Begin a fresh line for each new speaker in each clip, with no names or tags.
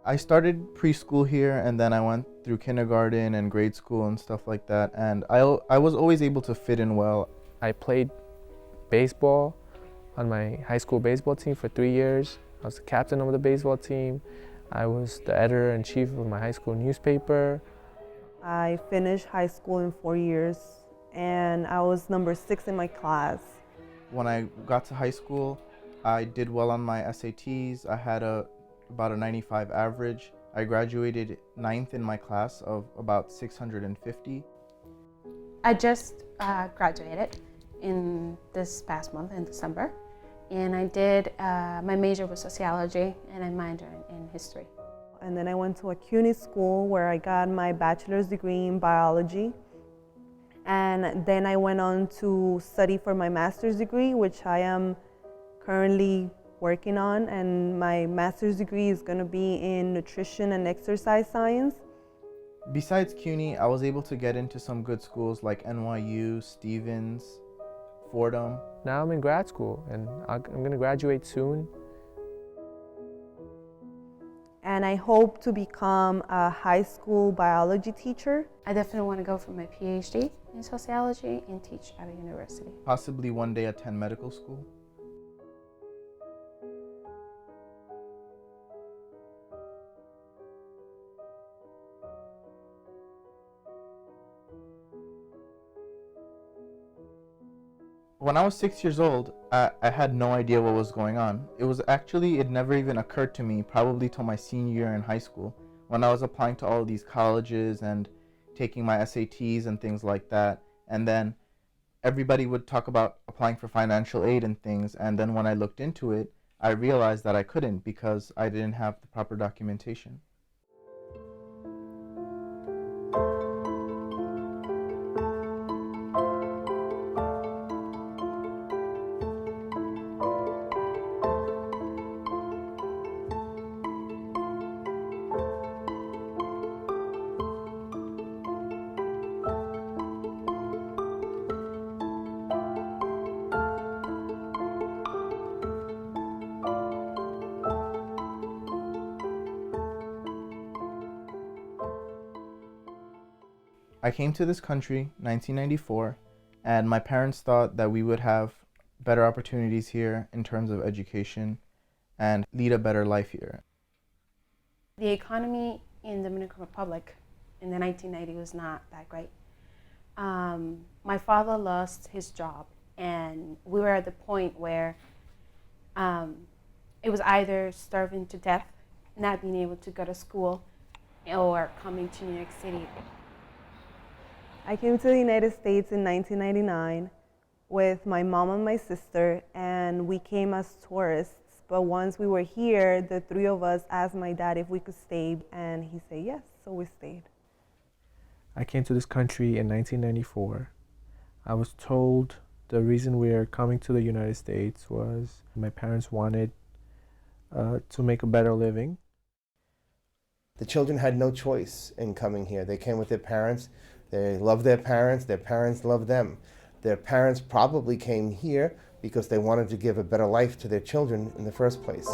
I started preschool here and then I went through kindergarten and grade school and stuff like that, and I was always able to fit in well.
I played baseball on my high school baseball team for 3 years. I was the captain of the baseball team. I was the editor-in-chief of my high school newspaper.
I finished high school in 4 years and I was number 6 in my class.
When I got to high school, I did well on my SATs. I had about a 95 average. I graduated ninth in my class of about 650.
I just graduated in this past month in December, and I did, my major was sociology and I minored in history.
And then I went to a CUNY school where I got my bachelor's degree in biology. And then I went on to study for my master's degree, which I am currently working on. And my master's degree is going to be in nutrition and exercise science.
Besides CUNY, I was able to get into some good schools like NYU, Stevens, Fordham.
Now I'm in grad school and I'm going to graduate soon.
And I hope to become a high school biology teacher.
I definitely want to go for my PhD in sociology and teach at a university.
Possibly one day attend medical school. When I was 6 years old, I had no idea what was going on. It never even occurred to me, probably till my senior year in high school, when I was applying to all of these colleges and taking my SATs and things like that. And then everybody would talk about applying for financial aid and things. And then when I looked into it, I realized that I couldn't because I didn't have the proper documentation. I came to this country 1994, and my parents thought that we would have better opportunities here in terms of education and lead a better life here.
The economy in the Dominican Republic in the 1990s was not that great. My father lost his job, and we were at the point where it was either starving to death, not being able to go to school, or coming to New York City.
I came to the United States in 1999 with my mom and my sister, and we came as tourists. But once we were here, the three of us asked my dad if we could stay, and he said yes, so we stayed.
I came to this country in 1994. I was told the reason we are coming to the United States was my parents wanted to make a better living.
The children had no choice in coming here. They came with their parents. They loved their parents loved them. Their parents probably came here because they wanted to give a better life to their children in the first place.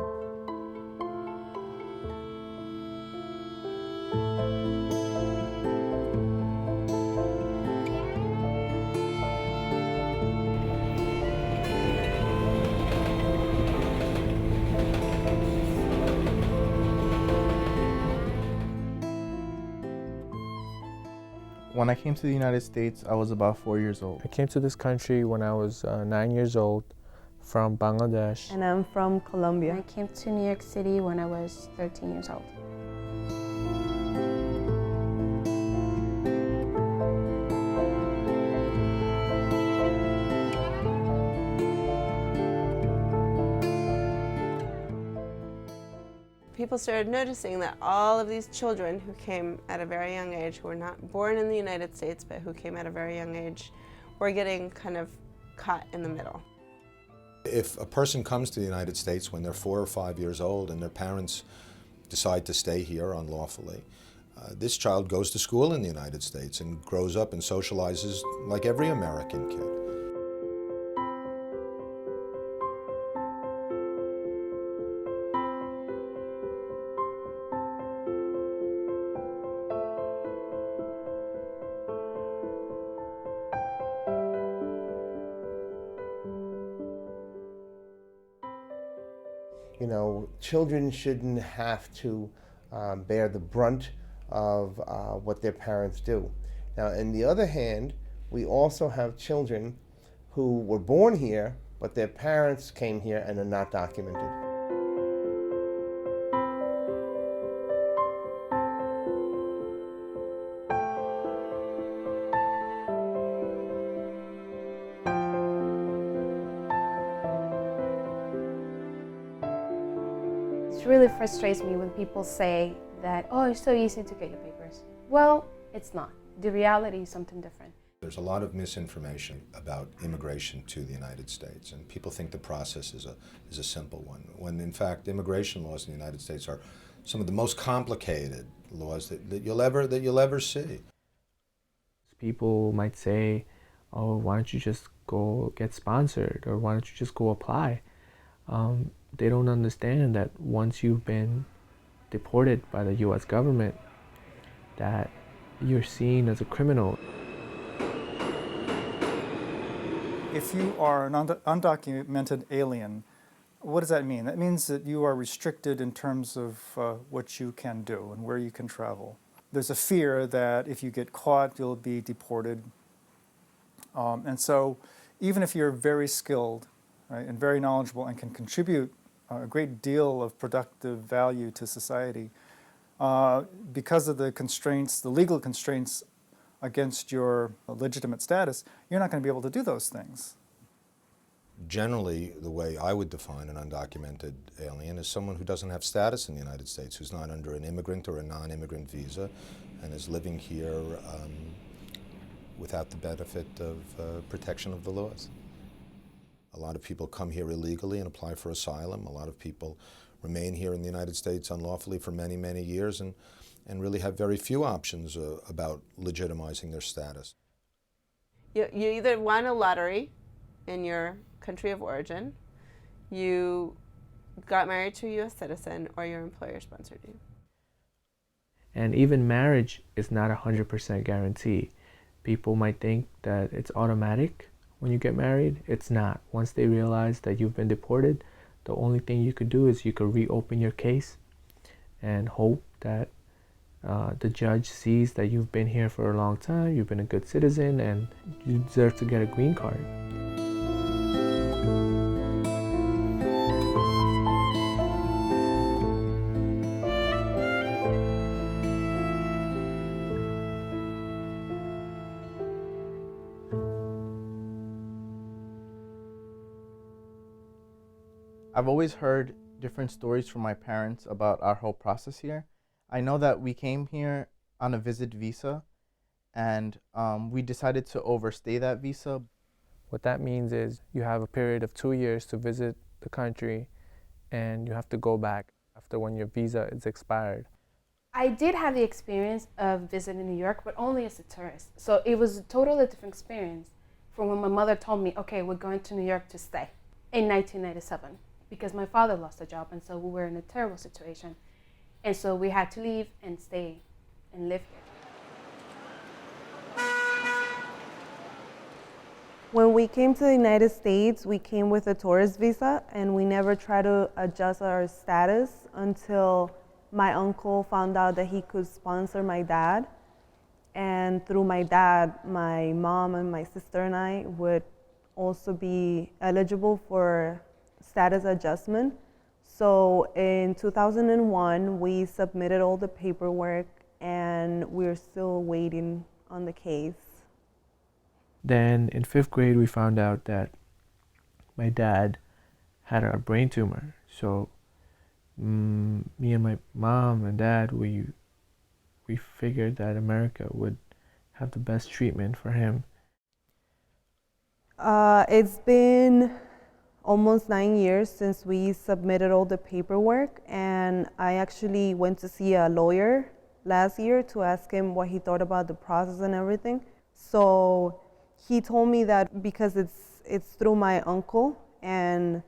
When I came to the United States, I was about 4 years old.
I came to this country when I was 9 years old from Bangladesh.
And I'm from
I
Colombia.
came to New York City when I was 13 years old.
People started noticing that all of these children who came at a very young age, who were not born in the United States, but who came at a very young age, were getting kind of caught in the middle.
If a person comes to the United States when they're 4 or 5 years old and their parents decide to stay here unlawfully, this child goes to school in the United States and grows up and socializes like every American kid.
You know, children shouldn't have to bear the brunt of what their parents do. Now, on the other hand, we also have children who were born here, but their parents came here and are not documented.
It really frustrates me when people say that, oh, it's so easy to get your papers. Well, it's not. The reality is something different.
There's a lot of misinformation about immigration to the United States, and people think the process is a simple one, when in fact immigration laws in the United States are some of the most complicated laws that you'll ever see.
People might say, oh, why don't you just go get sponsored, or why don't you just go apply? They don't understand that once you've been deported by the US government, that you're seen as a criminal.
If you are an undocumented alien, what does that mean? That means that you are restricted in terms of what you can do and where you can travel. There's a fear that if you get caught, you'll be deported. And so even if you're very skilled, right, and very knowledgeable and can contribute a great deal of productive value to society, because of the constraints, the legal constraints against your legitimate status, you're not going to be able to do those things.
Generally, the way I would define an undocumented alien is someone who doesn't have status in the United States, who's not under an immigrant or a non-immigrant visa, and is living here without the benefit of protection of the laws. A lot of people come here illegally and apply for asylum. A lot of people remain here in the United States unlawfully for many, many years and really have very few options about legitimizing their status.
You either won a lottery in your country of origin, you got married to a U.S. citizen, or your employer sponsored you.
And even marriage is not 100% guarantee. People might think that it's automatic when you get married. It's not. Once they realize that you've been deported, the only thing you could do is you could reopen your case and hope that the judge sees that you've been here for a long time, you've been a good citizen, and you deserve to get a green card.
I've always heard different stories from my parents about our whole process here. I know that we came here on a visit visa, and we decided to overstay that visa.
What that means is you have a period of 2 years to visit the country, and you have to go back after when your visa is expired.
I did have the experience of visiting New York, but only as a tourist. So it was a totally different experience from when my mother told me, okay, we're going to New York to stay in 1997, because my father lost a job, and so we were in a terrible situation. And so we had to leave and stay and live here.
When we came to the United States, we came with a tourist visa, and we never tried to adjust our status until my uncle found out that he could sponsor my dad. And through my dad, my mom and my sister and I would also be eligible for status adjustment. So in 2001, we submitted all the paperwork, and we're still waiting on the case.
Then in 5th grade, we found out that my dad had a brain tumor. So me and my mom and dad, we figured that America would have the best treatment for him.
It's been almost 9 years since we submitted all the paperwork, and I actually went to see a lawyer last year to ask him what he thought about the process and everything. So he told me that because it's through my uncle, and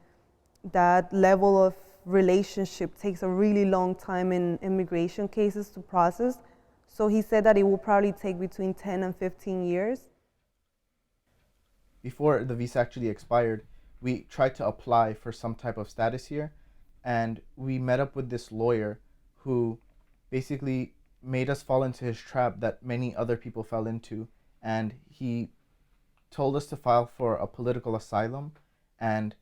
that level of relationship takes a really long time in immigration cases to process. So he said that it will probably take between 10 and 15 years.
Before the visa actually expired, we tried to apply for some type of status here, and we met up with this lawyer who basically made us fall into his trap that many other people fell into. And he told us to file for a political asylum. And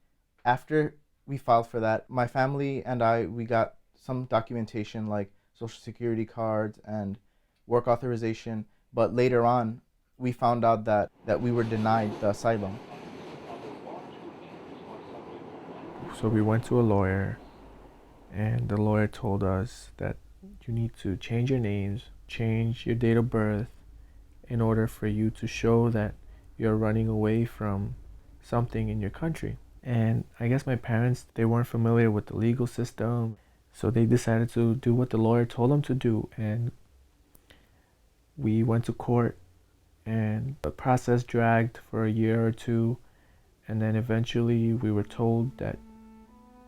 after we filed for that, my family and we got some documentation like social security cards and work authorization. But later on, we found out that we were denied the asylum.
So we went to a lawyer, and the lawyer told us that you need to change your names, change your date of birth, in order for you to show that you're running away from something in your country. And I guess my parents, they weren't familiar with the legal system, so they decided to do what the lawyer told them to do. And we went to court, and the process dragged for a year or two, and then eventually we were told that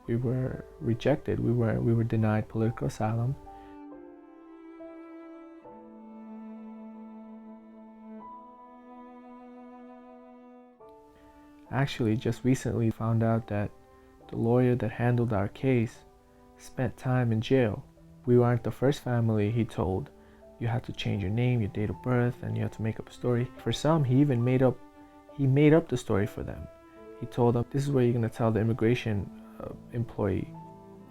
we were rejected. We were denied political asylum. Actually, just recently found out that the lawyer that handled our case spent time in jail. We weren't the first family he told. You had to change your name, your date of birth, and you had to make up a story. For some, he even made up the story for them. He told them, this is what you're going to tell the immigration employee.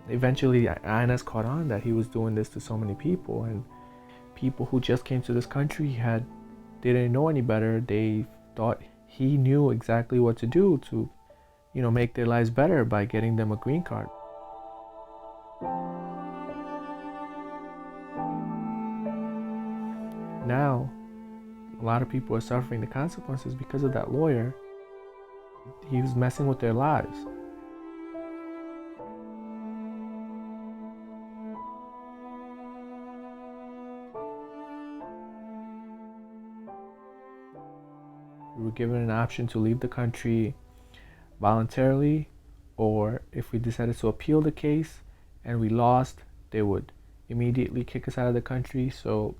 Eventually, INS caught on that he was doing this to so many people, and people who just came to this country they didn't know any better. They thought he knew exactly what to do to, make their lives better by getting them a green card. Now, a lot of people are suffering the consequences because of that lawyer. He was messing with their lives. We were given an option to leave the country voluntarily, or if we decided to appeal the case and we lost, they would immediately kick us out of the country. So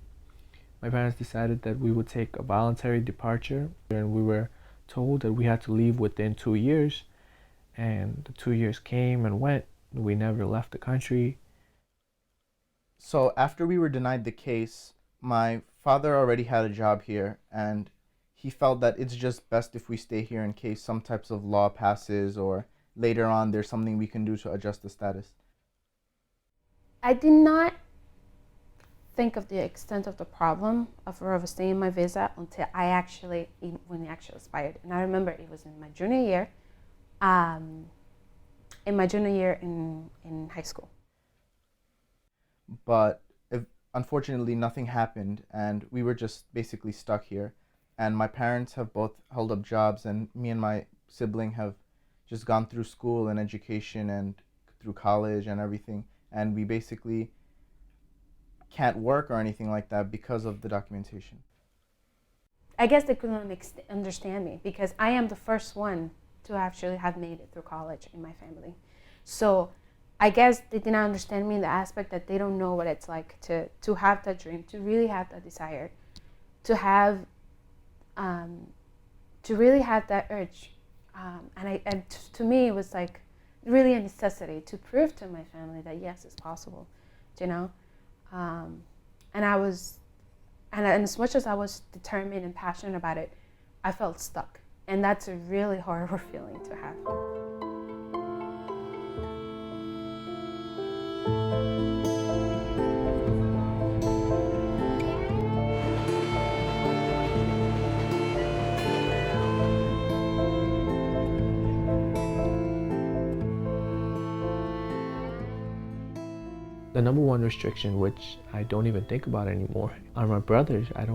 my parents decided that we would take a voluntary departure, and we were told that we had to leave within 2 years, and the 2 years came and went. We never left the country.
So after we were denied the case, my father already had a job here, and he felt that it's just best if we stay here in case some types of law passes or later on there's something we can do to adjust the status.
I did not think of the extent of the problem of overstaying my visa until when it actually expired. And I remember it was in my junior year, in high school.
But unfortunately, nothing happened, and we were just basically stuck here. And my parents have both held up jobs, and me and my sibling have just gone through school and education and through college and everything. And we basically can't work or anything like that because of the documentation.
I guess they couldn't understand me because I am the first one to actually have made it through college in my family. So I guess they did not understand me in the aspect that they don't know what it's like to have that dream, to really have that desire, to really have that urge. And to me, it was like really a necessity to prove to my family that yes, it's possible, And as much as I was determined and passionate about it, I felt stuck. And that's a really horrible feeling to have.
The number one restriction, which I don't even think about anymore, are my brothers. I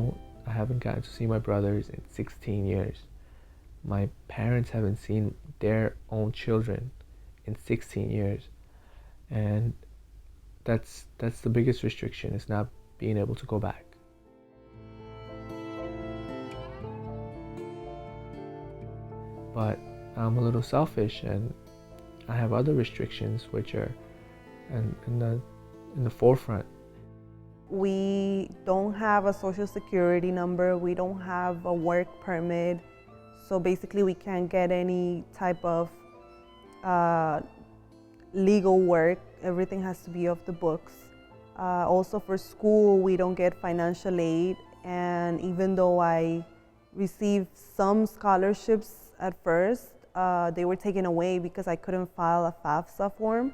haven't gotten to see my brothers in 16 years. My parents haven't seen their own children in 16 years. And that's the biggest restriction, is not being able to go back. But I'm a little selfish, and I have other restrictions which are in the forefront.
We don't have a social security number. We don't have a work permit. So basically we can't get any type of legal work. Everything has to be off the books. Also for school, we don't get financial aid. And even though I received some scholarships at first, they were taken away because I couldn't file a FAFSA form.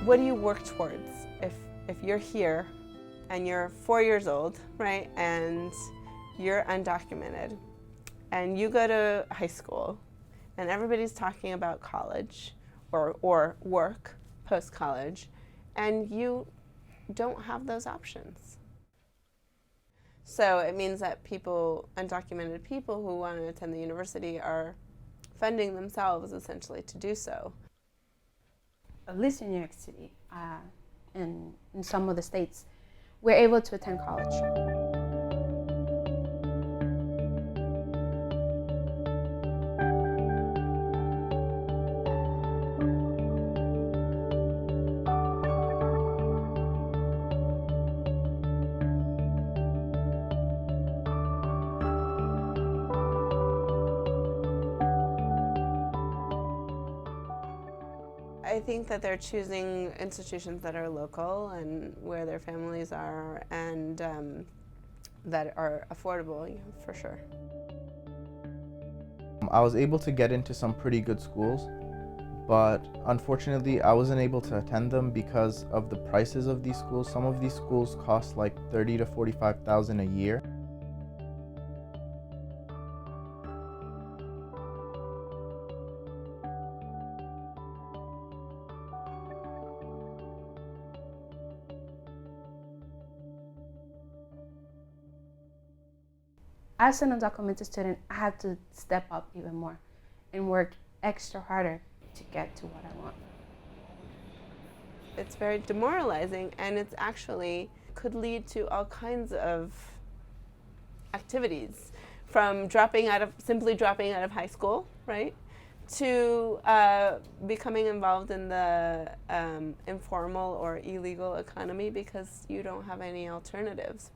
What do you work towards if you're here and you're 4 years old, right, and you're undocumented, and you go to high school, and everybody's talking about college or work post-college, and you don't have those options? So it means that undocumented people who want to attend the university are funding themselves essentially to do so.
At least in New York City and in some of the states, we're able to attend college.
I think that they're choosing institutions that are local and where their families are, and that are affordable, for sure.
I was able to get into some pretty good schools, but unfortunately I wasn't able to attend them because of the prices of these schools. Some of these schools cost like $30,000 to $45,000 a year.
As an undocumented student, I had to step up even more and work extra harder to get to what I want.
It's very demoralizing, and it's actually could lead to all kinds of activities, from simply dropping out of high school, right, to becoming involved in the informal or illegal economy because you don't have any alternatives.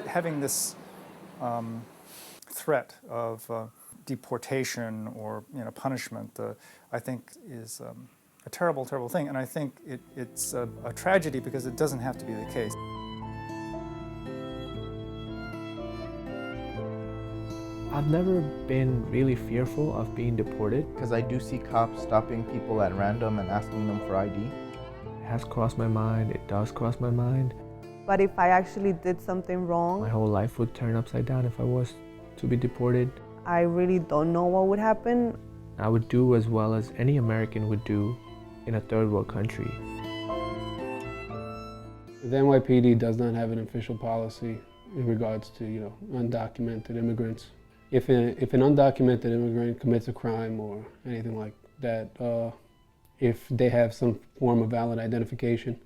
Having this threat of deportation or punishment, I think is a terrible, terrible thing, and I think it's a tragedy because it doesn't have to be the case.
I've never been really fearful of being deported.
Because I do see cops stopping people at random and asking them for ID.
It has crossed my mind, it does cross my mind.
But if I actually did something wrong,
My whole life would turn upside down if I was to be deported.
I really don't know what would happen.
I would do as well as any American would do in a third world country.
The NYPD does not have an official policy in regards to, undocumented immigrants. If an undocumented immigrant commits a crime or anything like that, if they have some form of valid identification,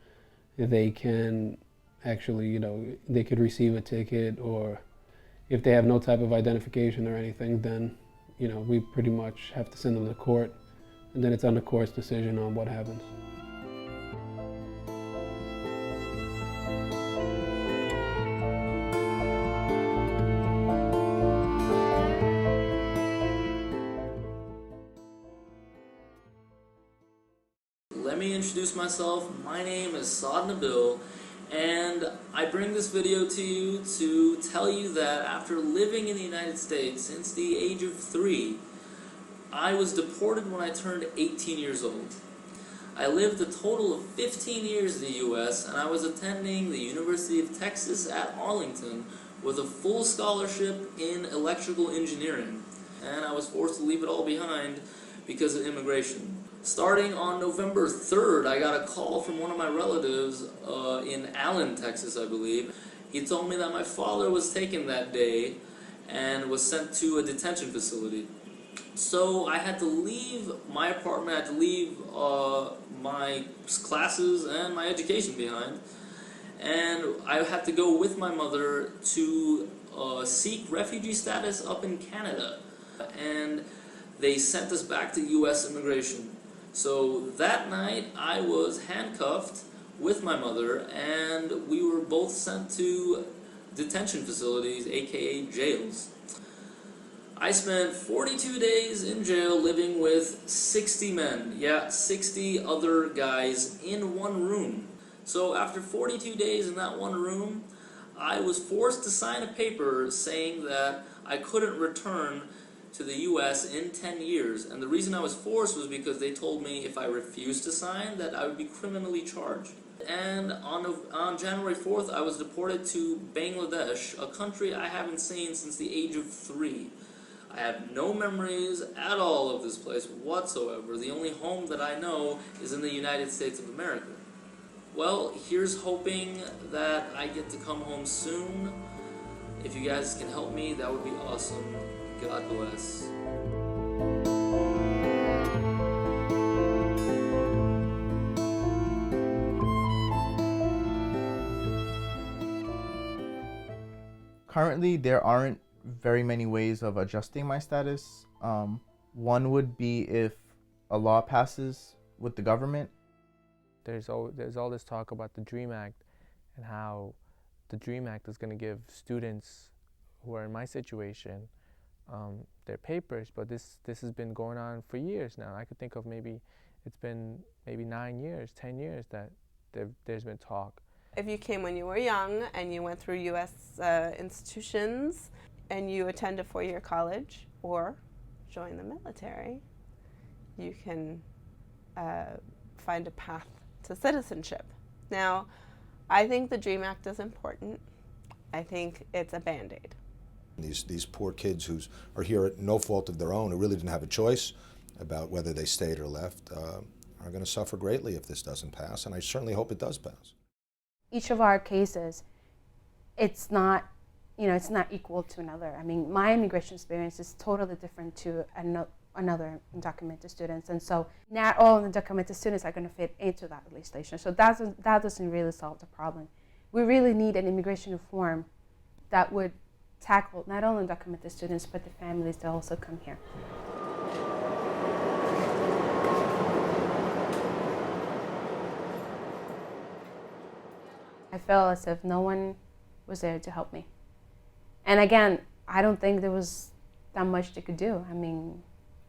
they can actually, they could receive a ticket, or if they have no type of identification or anything, then, we pretty much have to send them to court, and then it's on the court's decision on what happens.
Let me introduce myself. My name is Saad Nabil, and I bring this video to you to tell you that after living in the United States since the age of 3, I was deported when I turned 18 years old. I lived a total of 15 years in the US, and I was attending the University of Texas at Arlington with a full scholarship in electrical engineering, and I was forced to leave it all behind because of immigration. Starting on November 3rd, I got a call from one of my relatives in Allen, Texas, I believe. He told me that my father was taken that day and was sent to a detention facility. So I had to leave my apartment, I had to leave my classes and my education behind, and I had to go with my mother to seek refugee status up in Canada. And they sent us back to U.S. immigration. So that night I was handcuffed with my mother, and we were both sent to detention facilities, aka jails. I spent 42 days in jail living with 60 men. Yeah, 60 other guys in one room. So after 42 days in that one room, I was forced to sign a paper saying that I couldn't return to the US in 10 years. And the reason I was forced was because they told me if I refused to sign that I would be criminally charged. And on January 4th, I was deported to Bangladesh, a country I haven't seen since the age of 3. I have no memories at all of this place whatsoever. The only home that I know is in the United States of America. Well, here's hoping that I get to come home soon. If you guys can help me, that would be awesome. God bless.
Currently, there aren't very many ways of adjusting my status. One would be if a law passes with the government.
There's all this talk about the DREAM Act and how the DREAM Act is going to give students who are in my situation their papers, but this has been going on for years now. I could think of it's been 9 years, 10 years that there's been talk.
If you came when you were young and you went through U.S. institutions and you attend a 4-year college or join the military, you can find a path to citizenship. Now, I think the DREAM Act is important. I think it's a Band-Aid.
These poor kids who are here at no fault of their own, who really didn't have a choice about whether they stayed or left, are going to suffer greatly if this doesn't pass, and I certainly hope it does pass.
Each of our cases, it's not equal to another. I mean, my immigration experience is totally different to another undocumented students, and so not all undocumented students are going to fit into that legislation. So that doesn't really solve the problem. We really need an immigration reform that would tackle not only undocumented students, but the families that also come here. I felt as if no one was there to help me. And again, I don't think there was that much they could do. I mean,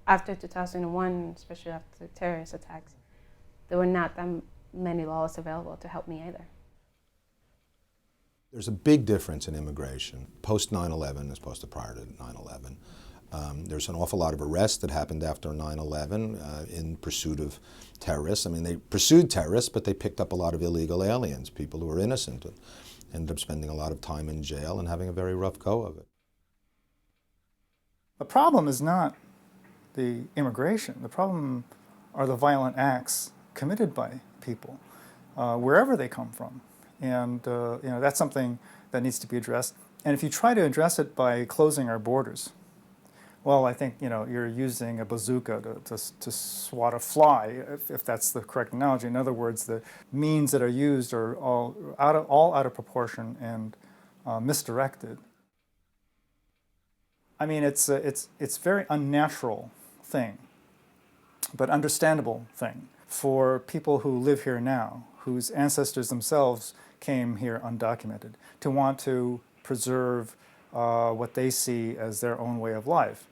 after 2001, especially after the terrorist attacks, there were not that many laws available to help me either.
There's a big difference in immigration post 9/11 as opposed to prior to 9/11. There's an awful lot of arrests that happened after 9/11 in pursuit of terrorists. I mean, they pursued terrorists, but they picked up a lot of illegal aliens, people who were innocent, and ended up spending a lot of time in jail and having a very rough go of it.
The problem is not the immigration. The problem are the violent acts committed by people, wherever they come from. And that's something that needs to be addressed. And if you try to address it by closing our borders, well, I think you're using a bazooka to swat a fly, if that's the correct analogy. In other words, the means that are used are all out of proportion and misdirected. I mean, it's a very unnatural thing, but understandable thing for people who live here now, whose ancestors themselves came here undocumented, to want to preserve what they see as their own way of life.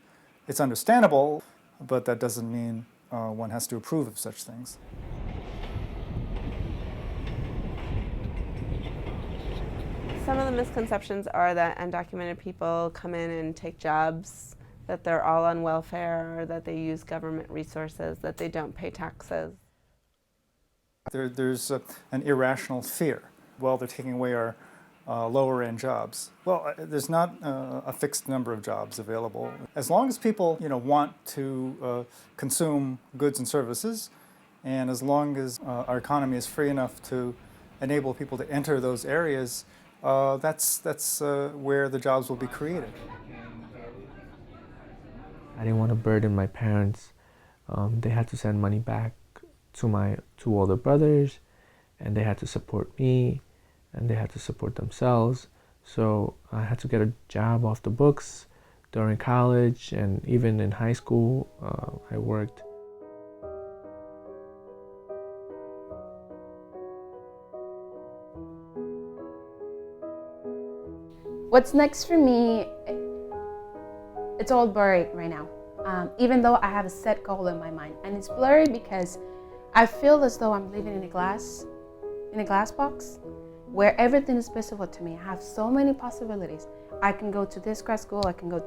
It's understandable, but that doesn't mean one has to approve of such things.
Some of the misconceptions are that undocumented people come in and take jobs, that they're all on welfare, that they use government resources, that they don't pay taxes.
There's an irrational fear. Well, they're taking away our lower-end jobs. Well, there's not a fixed number of jobs available. As long as people, want to consume goods and services, and as long as our economy is free enough to enable people to enter those areas, that's where the jobs will be created.
I didn't want to burden my parents. They had to send money back to my two older brothers, and they had to support me, and they had to support themselves. So I had to get a job off the books during college, and even in high school, I worked.
What's next for me, it's all blurry right now. Even though I have a set goal in my mind, and it's blurry because I feel as though I'm living in a glass box where everything is visible to me. I have so many possibilities. I can go to this grad school, I can go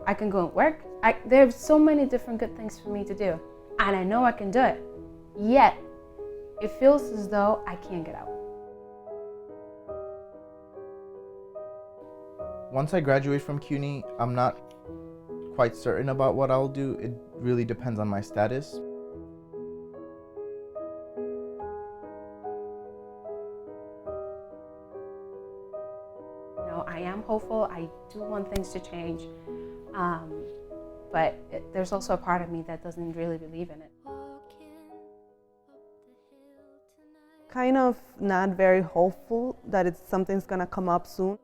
and work. There's so many different good things for me to do, and I know I can do it. Yet, it feels as though I can't get out.
Once I graduate from CUNY, I'm not quite certain about what I'll do. It really depends on my status.
I am hopeful. I do want things to change, but there's also a part of me that doesn't really believe in it.
Kind of not very hopeful that something's gonna come up soon.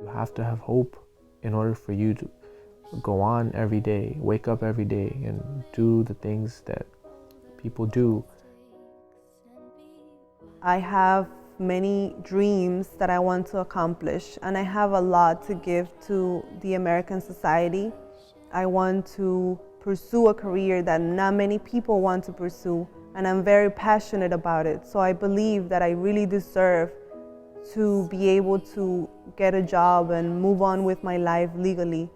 You have to have hope in order for you to go on every day, wake up every day, and do the things that people do.
I have many dreams that I want to accomplish, and I have a lot to give to the American society. I want to pursue a career that not many people want to pursue, and I'm very passionate about it. So I believe that I really deserve to be able to get a job and move on with my life legally.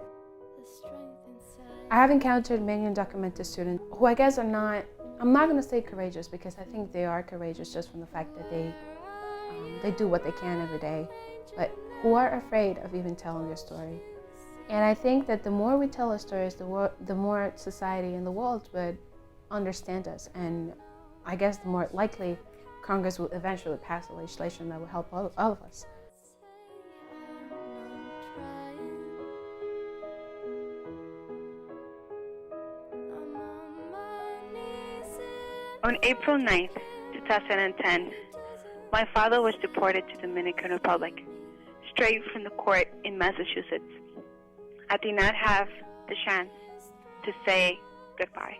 I have encountered many undocumented students who I guess are not, I'm not going to say courageous, because I think they are courageous just from the fact that they do what they can every day, but who are afraid of even telling their story. And I think that the more we tell our stories, the more society and the world would understand us, and I guess the more likely Congress will eventually pass legislation that will help all of us.
On April 9th, 2010, my father was deported to the Dominican Republic, straight from the court in Massachusetts. I did not have the chance to say goodbye.